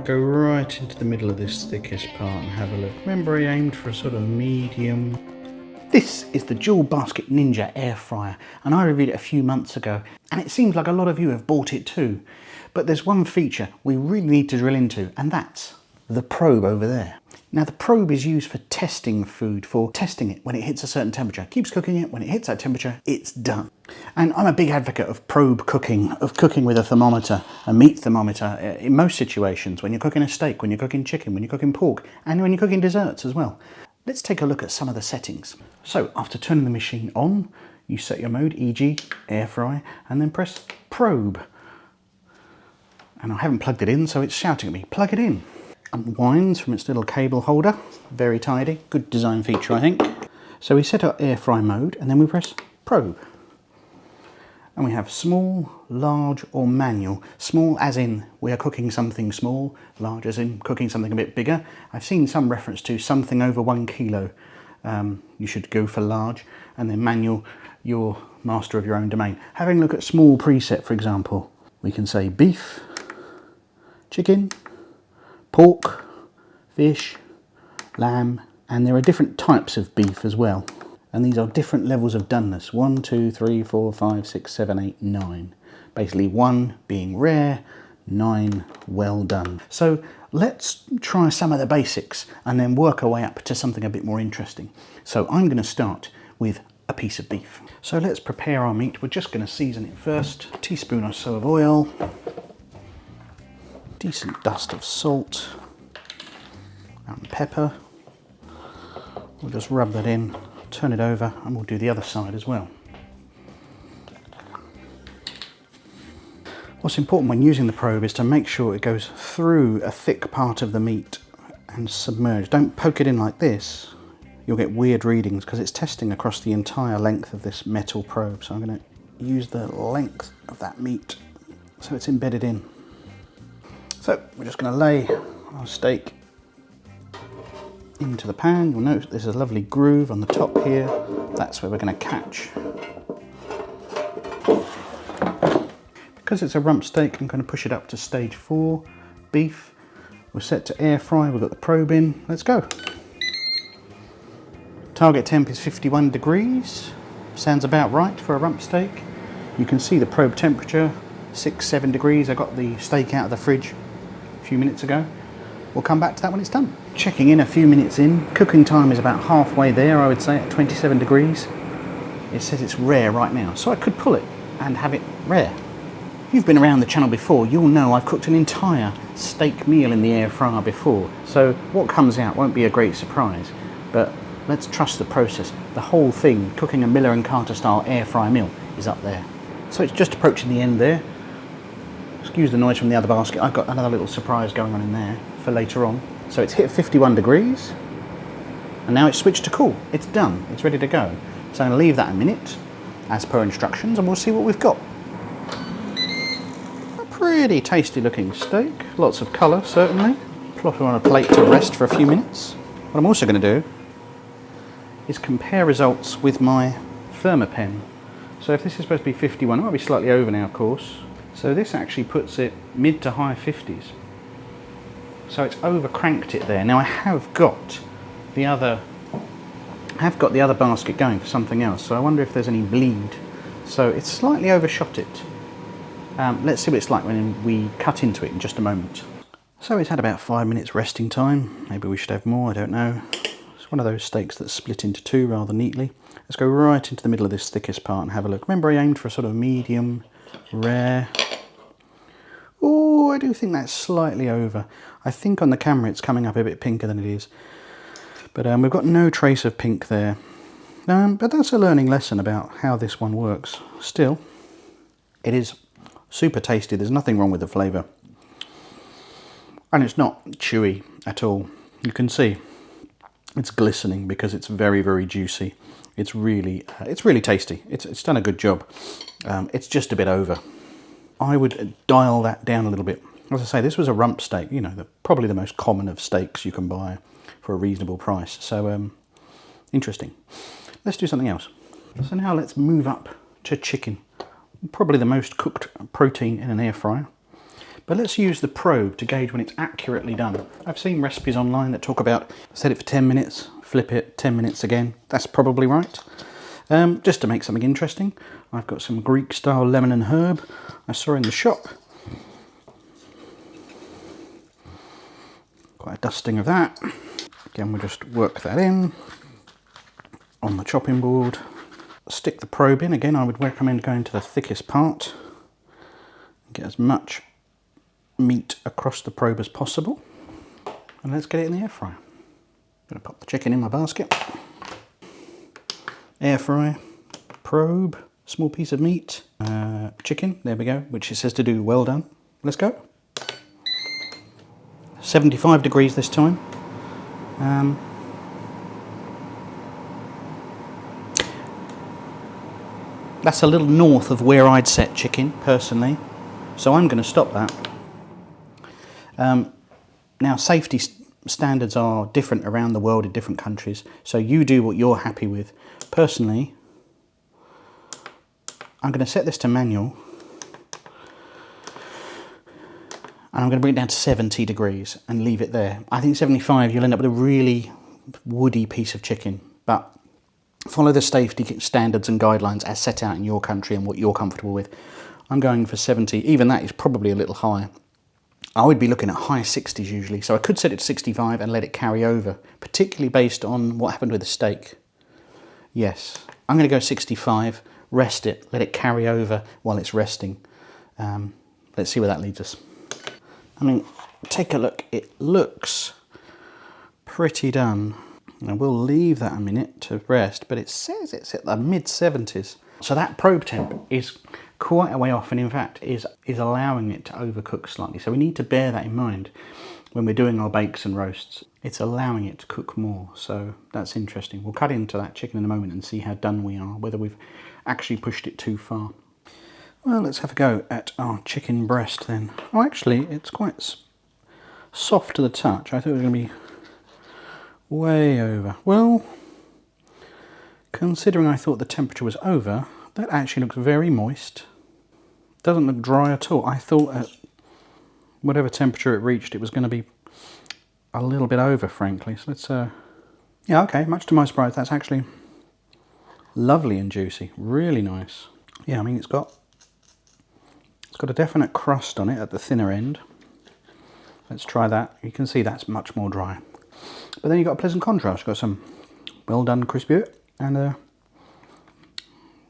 Go right into the middle of this thickest part and have a look. Remember, I aimed for a sort of medium. This is the dual basket Ninja air fryer, and I reviewed it a few months ago, and it seems like a lot of you have bought it too. But there's one feature we really need to drill into, and that's the probe over there. Now, the probe is used for testing food, for testing it when it hits a certain temperature. Keeps cooking it, when it hits that temperature, it's done. And I'm a big advocate of probe cooking, of cooking with a thermometer, a meat thermometer, in most situations, when you're cooking a steak, when you're cooking chicken, when you're cooking pork, and when you're cooking desserts as well. Let's take a look at some of the settings. So, after turning the machine on, you set your mode, e.g. air fry, and then press probe. And I haven't plugged it in, so it's shouting at me, plug it in. Unwinds from its little cable holder, very tidy, good design feature I think. So we set our air fry mode and then we press probe. And we have small, large or manual. Small as in we are cooking something small, large as in cooking something a bit bigger. I've seen some reference to something over 1 kilo. You should go for large, and then manual, you're master of your own domain. Having a look at small preset, for example, we can say beef, chicken, pork, fish, lamb, and there are different types of beef as well. And these are different levels of doneness. 1, 2, 3, 4, 5, 6, 7, 8, 9. Basically 1 being rare, 9 well done. So let's try some of the basics and then work our way up to something a bit more interesting. So I'm going to start with a piece of beef. So let's prepare our meat. We're just going to season it first. A teaspoon or so of oil. Decent dust of salt and pepper. We'll just rub that in, turn it over, and we'll do the other side as well. What's important when using the probe is to make sure it goes through a thick part of the meat and submerge. Don't poke it in like this. You'll get weird readings because it's testing across the entire length of this metal probe. So I'm going to use the length of that meat so it's embedded in. So we're just going to lay our steak into the pan. You'll notice there's a lovely groove on the top here. That's where we're going to catch. Because it's a rump steak, I'm going to push it up to stage 4. Beef. We're set to air fry. We've got the probe in. Let's go. Target temp is 51 degrees. Sounds about right for a rump steak. You can see the probe temperature, 6-7 degrees. I got the steak out of the fridge a few minutes ago. We'll come back to that when it's done. Checking in a few minutes in. Cooking time is about halfway there, I would say, at 27 degrees. It says it's rare right now, so I could pull it and have it rare. If you've been around the channel before, you'll know I've cooked an entire steak meal in the air fryer before, so what comes out won't be a great surprise, but let's trust the process. The whole thing, cooking a Miller & Carter style air fry meal, is up there. So it's just approaching the end there. Excuse the noise from the other basket. I've got another little surprise going on in there for later on. So it's hit 51 degrees, and now it's switched to cool. It's done, it's ready to go. So I'm going to leave that a minute, as per instructions, and we'll see what we've got. A pretty tasty looking steak, lots of colour certainly. Plop it on a plate to rest for a few minutes. What I'm also going to do is compare results with my thermopen. So if this is supposed to be 51, it might be slightly over now of course. So this actually puts it mid to high 50s. So it's over cranked it there. Now I have got the other basket going for something else, so I wonder if there's any bleed. So it's slightly overshot it. Let's see what it's like when we cut into it in just a moment. So it's had about 5 minutes resting time. Maybe we should have more, I don't know. It's one of those steaks that's split into 2 rather neatly. Let's go right into the middle of this thickest part and have a look. Remember I aimed for a sort of medium, rare. Oh, I do think that's slightly over. I think on the camera it's coming up a bit pinker than it is. But we've got no trace of pink there. But that's a learning lesson about how this one works. Still, it is super tasty. There's nothing wrong with the flavour. And it's not chewy at all. You can see it's glistening because it's very, very juicy. It's really tasty. It's done a good job. It's just a bit over. I would dial that down a little bit. As I say, this was a rump steak, you know, probably the most common of steaks you can buy for a reasonable price. So, interesting. Let's do something else. So now let's move up to chicken. Probably the most cooked protein in an air fryer. But let's use the probe to gauge when it's accurately done. I've seen recipes online that talk about set it for 10 minutes, flip it, 10 minutes again. That's probably right. Just to make something interesting, I've got some Greek style lemon and herb I saw in the shop. Quite a dusting of that. Again, we'll just work that in on the chopping board. Stick the probe in. Again, I would recommend going to the thickest part. Get as much meat across the probe as possible. And let's get it in the air fryer. I'm going to pop the chicken in my basket. Air fry, probe, small piece of meat, chicken, there we go, which it says to do well done. Let's go. 75 degrees this time. That's a little north of where I'd set chicken, personally, so I'm going to stop that. Now, safety standards are different around the world in different countries, so you do what you're happy with. Personally, I'm going to set this to manual, and I'm going to bring it down to 70 degrees and leave it there. I think 75, you'll end up with a really woody piece of chicken, but follow the safety standards and guidelines as set out in your country and what you're comfortable with. I'm going for 70, even that is probably a little high. I would be looking at high 60s usually, so I could set it to 65 and let it carry over, particularly based on what happened with the steak. Yes, I'm going to go 65, rest it, let it carry over while it's resting. Let's see where that leads us. I mean, take a look, it looks pretty done. Now we'll leave that a minute to rest, but it says it's at the mid-70s. So that probe temp is quite a way off, and in fact is allowing it to overcook slightly. So we need to bear that in mind when we're doing our bakes and roasts. It's allowing it to cook more, so that's interesting. We'll cut into that chicken in a moment and see how done we are, whether we've actually pushed it too far. Well, let's have a go at our chicken breast then. Oh, actually, it's quite soft to the touch. I thought it was going to be way over. Well, considering I thought the temperature was over, that actually looks very moist. Doesn't look dry at all. I thought at whatever temperature it reached, it was going to be a little bit over, frankly. So let's, yeah, okay, much to my surprise, that's actually lovely and juicy. Really nice. Yeah, I mean, it's got a definite crust on it at the thinner end. Let's try that. You can see that's much more dry. But then you've got a pleasant contrast. You've got some well done crispy bit and a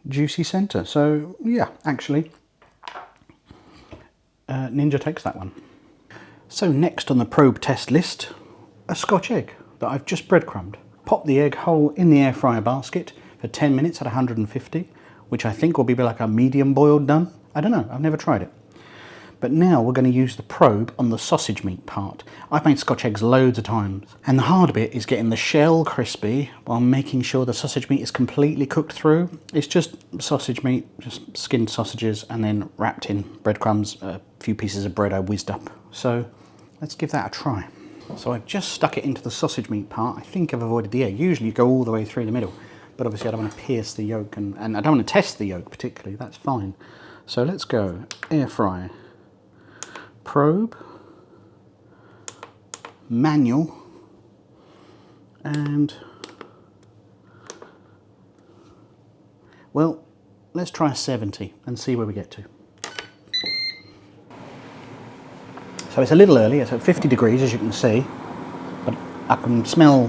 juicy centre. So yeah, actually, Ninja takes that one. So next on the probe test list, a Scotch egg that I've just breadcrumbed. Pop the egg whole in the air fryer basket for 10 minutes at 150, which I think will be like a medium boiled done. I don't know, I've never tried it. But now we're going to use the probe on the sausage meat part. I've made Scotch eggs loads of times, and the hard bit is getting the shell crispy while making sure the sausage meat is completely cooked through. It's just sausage meat, just skinned sausages, and then wrapped in breadcrumbs, a few pieces of bread I whizzed up. So let's give that a try. So I've just stuck it into the sausage meat part. I think I've avoided the egg. Usually you go all the way through the middle, but obviously I don't want to pierce the yolk, and I don't want to test the yolk particularly, that's fine. So let's go air fry. Probe, manual, and well, let's try 70 and see where we get to. So it's a little early, it's at 50 degrees as you can see, but I can smell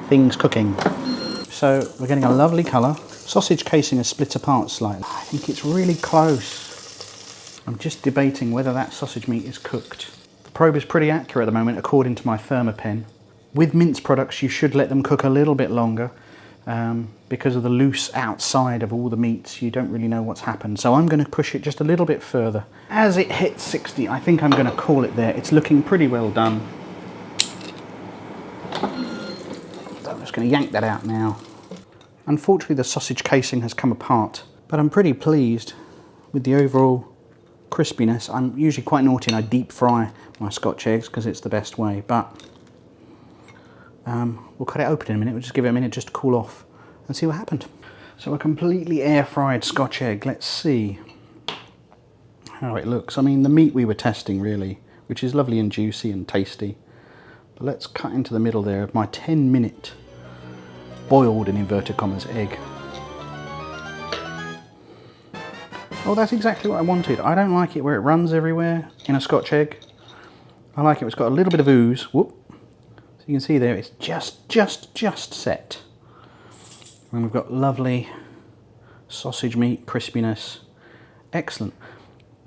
things cooking. So we're getting a lovely colour. Sausage casing is split apart slightly. I think it's really close. I'm just debating whether that sausage meat is cooked. The probe is pretty accurate at the moment according to my thermopen. With mince products you should let them cook a little bit longer because of the loose outside of all the meats. You don't really know what's happened. So I'm going to push it just a little bit further. As it hits 60, I think I'm going to call it there. It's looking pretty well done. So I'm just going to yank that out now. Unfortunately the sausage casing has come apart, but I'm pretty pleased with the overall crispiness. I'm usually quite naughty and I deep fry my Scotch eggs because it's the best way, but we'll cut it open in a minute. We'll just give it a minute just to cool off and see what happened. So a completely air fried Scotch egg. Let's see how it looks. I mean, the meat we were testing really, which is lovely and juicy and tasty. But let's cut into the middle there of my 10-minute boiled, in inverted commas, egg. Oh, that's exactly what I wanted. I don't like it where it runs everywhere in a Scotch egg. I like it where it's got a little bit of ooze. Whoop. So you can see there, it's just set. And we've got lovely sausage meat, crispiness. Excellent.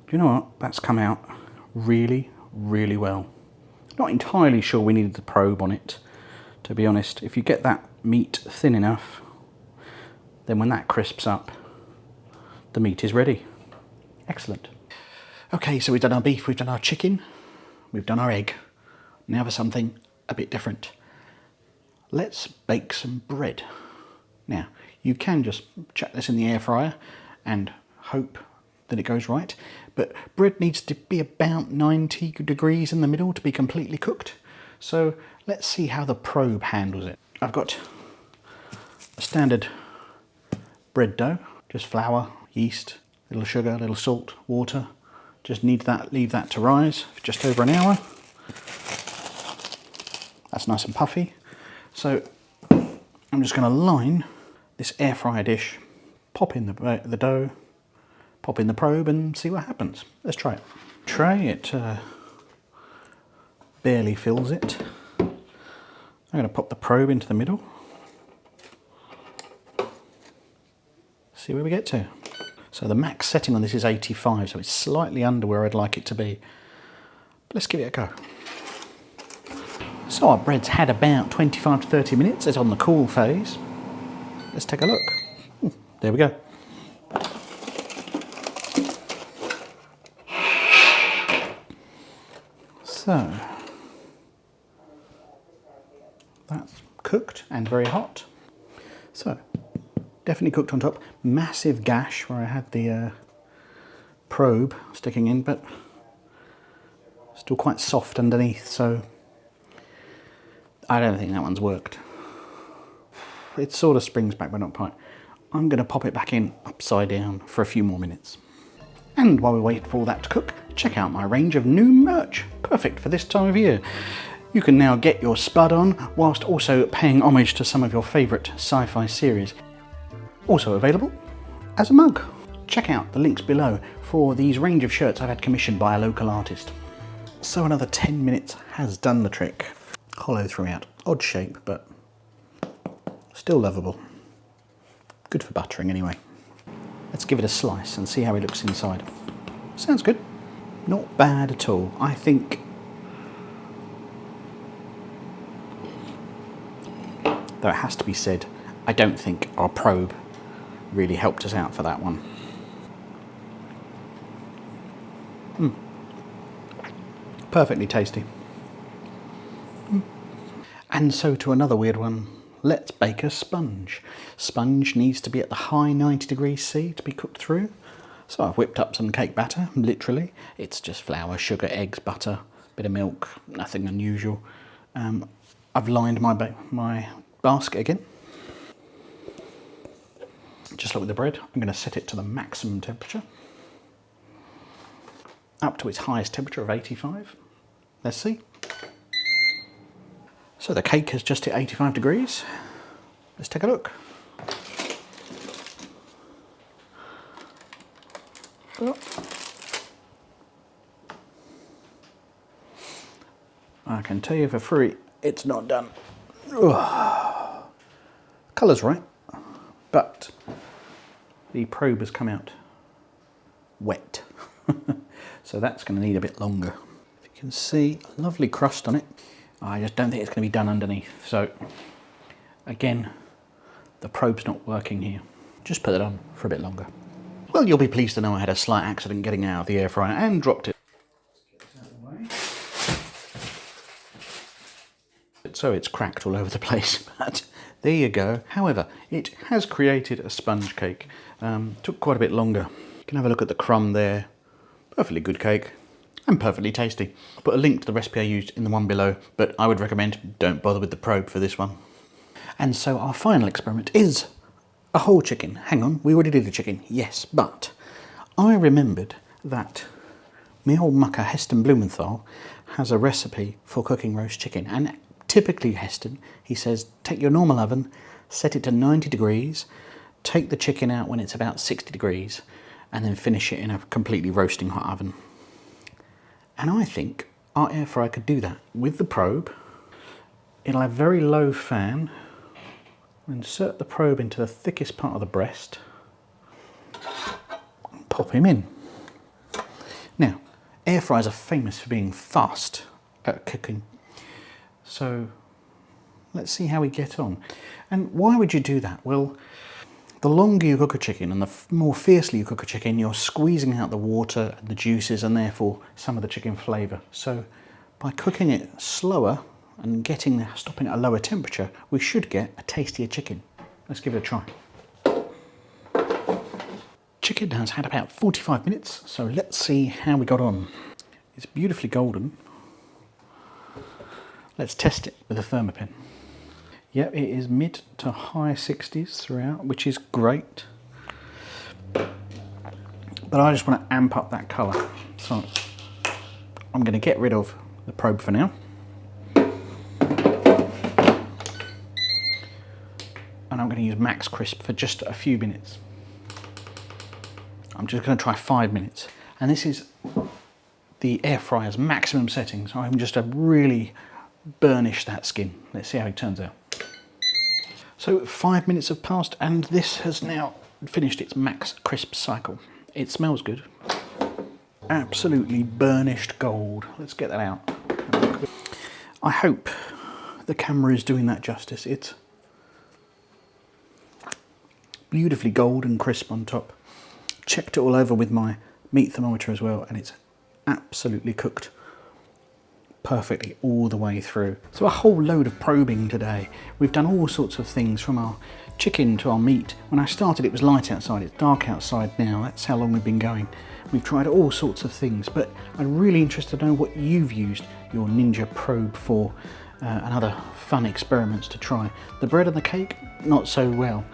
Do you know what? That's come out really, really well. Not entirely sure we needed the probe on it, to be honest. If you get that meat thin enough, then when that crisps up, the meat is ready. Excellent. Okay, so we've done our beef, we've done our chicken, we've done our egg. Now for something a bit different. Let's bake some bread. Now, you can just chuck this in the air fryer and hope that it goes right, but bread needs to be about 90 degrees in the middle to be completely cooked. So let's see how the probe handles it. I've got a standard bread dough, just flour, yeast, a little sugar, a little salt, water. Just leave that to rise for just over an hour. That's nice and puffy. So I'm just going to line this air fryer dish, pop in the dough, pop in the probe and see what happens. Let's try it. It barely fills it. I'm going to pop the probe into the middle. See where we get to. So the max setting on this is 85, so it's slightly under where I'd like it to be. But let's give it a go. So our bread's had about 25 to 30 minutes. It's on the cool phase. Let's take a look. There we go. So that's cooked and very hot. So definitely cooked on top. Massive gash where I had the probe sticking in, but still quite soft underneath, so I don't think that one's worked. It sort of springs back, but not quite. I'm going to pop it back in upside down for a few more minutes. And while we wait for all that to cook, check out my range of new merch. Perfect for this time of year. You can now get your spud on whilst also paying homage to some of your favourite sci-fi series. Also available as a mug. Check out the links below for these range of shirts I've had commissioned by a local artist. So another 10 minutes has done the trick. Hollow throughout, odd shape, but still lovable. Good for buttering anyway. Let's give it a slice and see how it looks inside. Sounds good. Not bad at all. I think though it has to be said, I don't think our probe really helped us out for that one. Perfectly tasty. And so to another weird one. Let's bake a sponge. Sponge needs to be at the high 90 degrees C to be cooked through. So I've whipped up some cake batter, literally. It's just flour, sugar, eggs, butter, bit of milk, nothing unusual. I've lined my basket again. Just like with the bread, I'm going to set it to the maximum temperature. Up to its highest temperature of 85. Let's see. So the cake has just hit 85 degrees. Let's take a look. Oh. I can tell you for free, it's not done. Ugh. Colour's right, but the probe has come out wet. So that's going to need a bit longer. If you can see, a lovely crust on it. I just don't think it's going to be done underneath. So again, the probe's not working here. Just put it on for a bit longer. Well, you'll be pleased to know I had a slight accident getting out of the air fryer and dropped it. So it's cracked all over the place, but there you go. However, it has created a sponge cake. Took quite a bit longer. You can have a look at the crumb there. Perfectly good cake. And perfectly tasty. I'll put a link to the recipe I used in the one below, but I would recommend don't bother with the probe for this one. And so our final experiment is a whole chicken. Hang on, we already did a chicken, yes, but I remembered that My old mucker Heston Blumenthal has a recipe for cooking roast chicken, and typically Heston, he says, take your normal oven, set it to 90 degrees, take the chicken out when it's about 60 degrees, and then finish it in a completely roasting hot oven. And I think our air fryer could do that with the probe. It'll have very low fan. Insert the probe into the thickest part of the breast. Pop him in. Now, air fryers are famous for being fast at cooking. So let's see how we get on. And why would you do that? Well, the longer you cook a chicken and the more fiercely you cook a chicken, you're squeezing out the water and the juices and therefore some of the chicken flavour. So by cooking it slower and stopping at a lower temperature, we should get a tastier chicken. Let's give it a try. Chicken has had about 45 minutes, so let's see how we got on. It's beautifully golden. Let's test it with a thermometer. Yep, it is mid to high 60s throughout, which is great. But I just want to amp up that colour. So I'm going to get rid of the probe for now. And I'm going to use max crisp for just a few minutes. I'm just going to try 5 minutes. And this is the air fryer's maximum setting. So I'm just to really burnish that skin. Let's see how it turns out. So 5 minutes have passed and this has now finished its max crisp cycle. It smells good. Absolutely burnished gold. Let's get that out. I hope the camera is doing that justice. It's beautifully gold and crisp on top. Checked it all over with my meat thermometer as well, and it's absolutely cooked perfectly all the way through. So a whole load of probing today. We've done all sorts of things, from our chicken to our meat. When I started it was light outside, it's dark outside now. That's how long we've been going. We've tried all sorts of things, but I'm really interested to know what you've used your Ninja probe for and other fun experiments to try. The bread and the cake, not so well,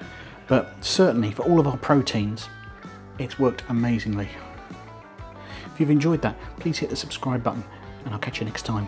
but certainly for all of our proteins, it's worked amazingly. If you've enjoyed that, please hit the subscribe button and I'll catch you next time.